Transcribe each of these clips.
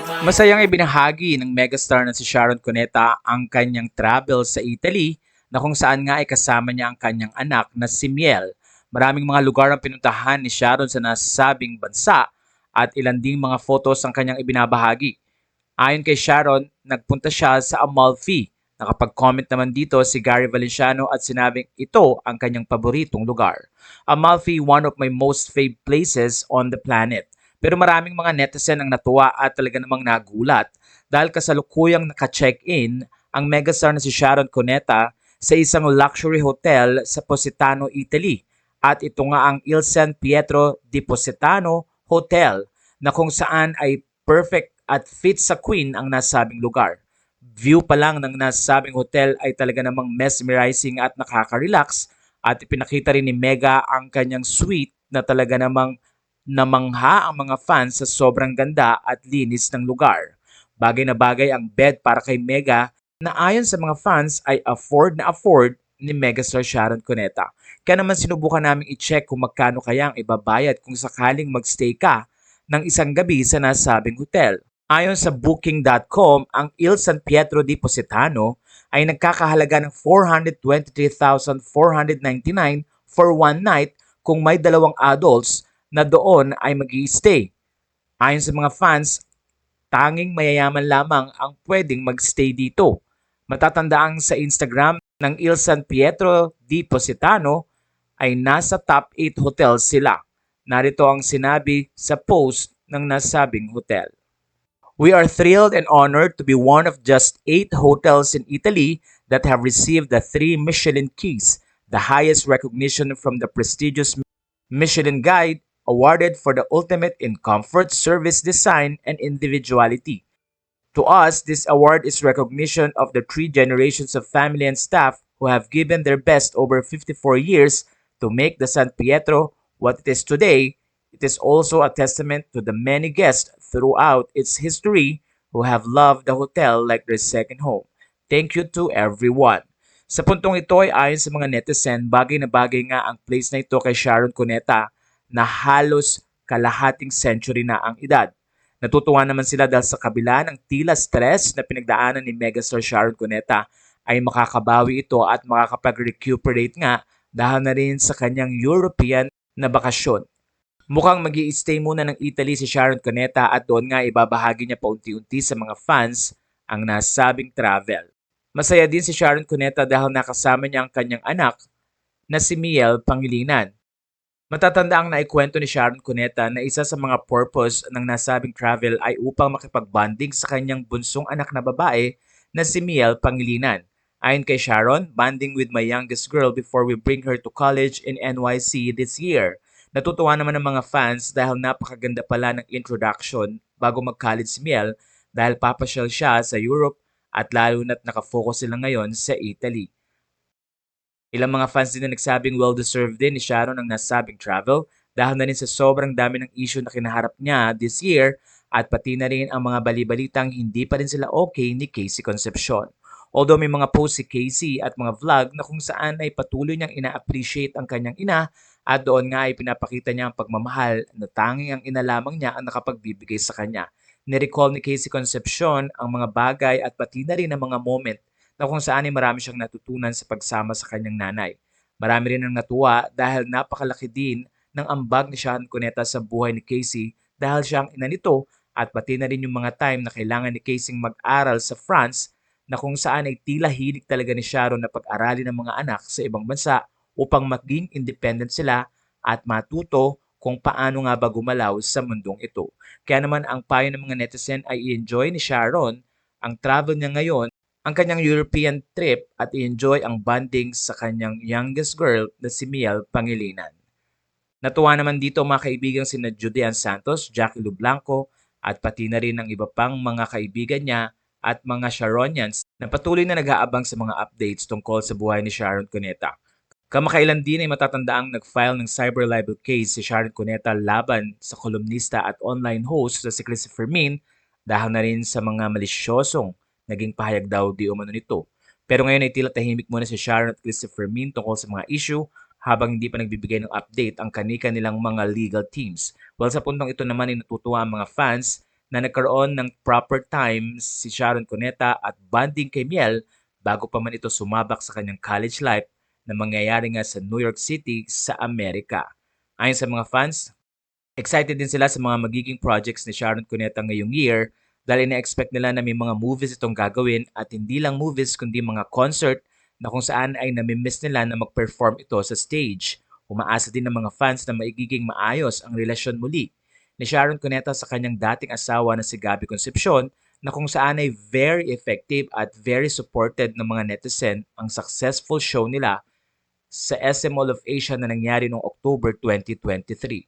Masayang ibinahagi ng megastar na si Sharon Cuneta ang kanyang travel sa Italy na kung saan nga ay kasama niya ang kanyang anak na si Miel. Maraming mga lugar ang pinuntahan ni Sharon sa nasabing bansa at ilan ding mga photos ang kanyang ibinabahagi. Ayon kay Sharon, nagpunta siya sa Amalfi. Nakapag-comment naman dito si Gary Valenciano at sinabing ito ang kanyang paboritong lugar. Amalfi, one of my most favorite places on the planet. Pero maraming mga netizen ang natuwa at talaga namang nagulat dahil kasalukuyang naka-check-in ang megastar na si Sharon Cuneta sa isang luxury hotel sa Positano, Italy. At ito nga ang Il San Pietro di Positano Hotel na kung saan ay perfect at fit sa Queen ang nasabing lugar. View pa lang ng nasabing hotel ay talaga namang mesmerizing at nakaka-relax at ipinakita rin ni Mega ang kanyang suite na talaga namang namangha ang mga fans sa sobrang ganda at linis ng lugar. Bagay na bagay ang bed para kay Mega na ayon sa mga fans ay afford ni megastar Sharon Cuneta. Kaya naman sinubukan namin i-check kung magkano kaya ang ibabayad kung sakaling magstay ka ng isang gabi sa nasabing hotel. Ayon sa booking.com, ang Il San Pietro di Positano ay nagkakahalaga ng 423,499 for one night kung may dalawang adults na doon ay mag-i-stay. Ayon sa mga fans, tanging mayayaman lamang ang pwedeng mag-stay dito. Matatandaang sa Instagram ng Il San Pietro di Positano ay nasa top 8 hotels sila. Narito ang sinabi sa post ng nasabing hotel. We are thrilled and honored to be one of just 8 hotels in Italy that have received the 3 Michelin Keys, the highest recognition from the prestigious Michelin Guide, awarded for the ultimate in comfort, service design, and individuality. To us, this award is recognition of the 3 generations of family and staff who have given their best over 54 years to make the San Pietro what it is today. It is also a testament to the many guests throughout its history who have loved the hotel like their second home. Thank you to everyone. Sa puntong ito ay ayon sa mga netizen, bagay na bagay nga ang place na ito kay Sharon Cuneta na halos kalahating century na ang edad. Natutuwa naman sila dahil sa kabila ng tila stress na pinagdaanan ni megastar Sharon Cuneta ay makakabawi ito at makakapag-recuperate nga dahil na rin sa kanyang European na bakasyon. Mukhang mag-i-stay muna ng Italy si Sharon Cuneta at doon nga ibabahagi niya paunti-unti sa mga fans ang nasabing travel. Masaya din si Sharon Cuneta dahil nakasama niya ang kanyang anak na si Miel Pangilinan. Matatanda ang naikwento ni Sharon Cuneta na isa sa mga purpose ng nasabing travel ay upang makipag-bonding sa kanyang bunsong anak na babae na si Miel Pangilinan. Ayon kay Sharon, bonding with my youngest girl before we bring her to college in NYC this year. Natutuwa naman ng mga fans dahil napakaganda pala ng introduction bago mag-college si Miel dahil papasyal siya sa Europe at lalo na't nakafocus sila ngayon sa Italy. Ilang mga fans din na nagsabing well-deserved din ni Sharon ang nasabing travel dahil na rin sa sobrang dami ng issue na kinaharap niya this year at pati na rin ang mga balibalitang hindi pa rin sila okay ni Casey Concepcion. Although may mga post si Casey at mga vlog na kung saan ay patuloy niyang ina-appreciate ang kanyang ina at doon nga ay pinapakita niya ang pagmamahal na tanging ang ina lamang niya ang nakapagbibigay sa kanya. Nirecall ni Casey Concepcion ang mga bagay at pati na rin ang mga moment na kung saan ay marami siyang natutunan sa pagsama sa kanyang nanay. Marami rin ang natuwa dahil napakalaki din ng ambag ni Sharon Cuneta sa buhay ni Casey dahil siya ang ina nito at pati na rin yung mga time na kailangan ni Casey mag-aral sa France na kung saan ay tila hilig talaga ni Sharon na pag-aralin ng mga anak sa ibang bansa upang maging independent sila at matuto kung paano nga ba gumalaw sa mundong ito. Kaya naman ang payo ng mga netizen ay i-enjoy ni Sharon ang travel niya ngayon ang kanyang European trip at i-enjoy ang bonding sa kanyang youngest girl na si Miel Pangilinan. Natuwa naman dito mga kaibigang sina Judean Santos, Jackie Lublanco at pati na rin ang iba pang mga kaibigan niya at mga Sharonians na patuloy na nag-aabang sa mga updates tungkol sa buhay ni Sharon Cuneta. Kamakailan din ay matatandaang nag-file ng cyber libel case si Sharon Cuneta laban sa kolumnista at online host na si Christopher Min dahil na rin sa mga malisyosong naging pahayag daw di umano nito. Pero ngayon ay tila tahimik muna si Sharon at Christopher Min tungkol sa mga issue habang hindi pa nagbibigay ng update ang kanika nilang mga legal teams. Well, sa puntong ito naman ay natutuwa ang mga fans na nagkaroon ng proper time si Sharon Cuneta at bonding kay Miel bago pa man ito sumabak sa kanyang college life na mangyayari nga sa New York City sa Amerika. Ayon sa mga fans, excited din sila sa mga magiging projects ni Sharon Cuneta ngayong year dahil ina-expect nila na may mga movies itong gagawin at hindi lang movies kundi mga concert na kung saan ay namimiss nila na mag-perform ito sa stage. Umaasa din ng mga fans na maigiging maayos ang relasyon muli ni Sharon Cuneta sa kanyang dating asawa na si Gabby Concepcion na kung saan ay very effective at very supported ng mga netizen ang successful show nila sa SM Mall of Asia na nangyari noong October 2023.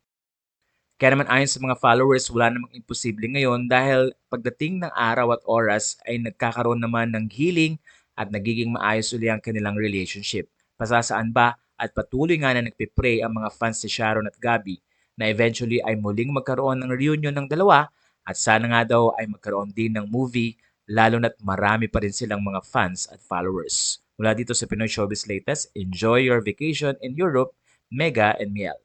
Kaya naman ayon sa mga followers, wala namang imposible ngayon dahil pagdating ng araw at oras ay nagkakaroon naman ng healing at nagiging maayos uli ang kanilang relationship. Pasasaan ba at patuloy nga na nagpipray ang mga fans ni Sharon at Gabby na eventually ay muling magkaroon ng reunion ng dalawa at sana nga daw ay magkaroon din ng movie lalo na't marami pa rin silang mga fans at followers. Mula dito sa Pinoy Showbiz Latest, enjoy your vacation in Europe, Mega and Miel.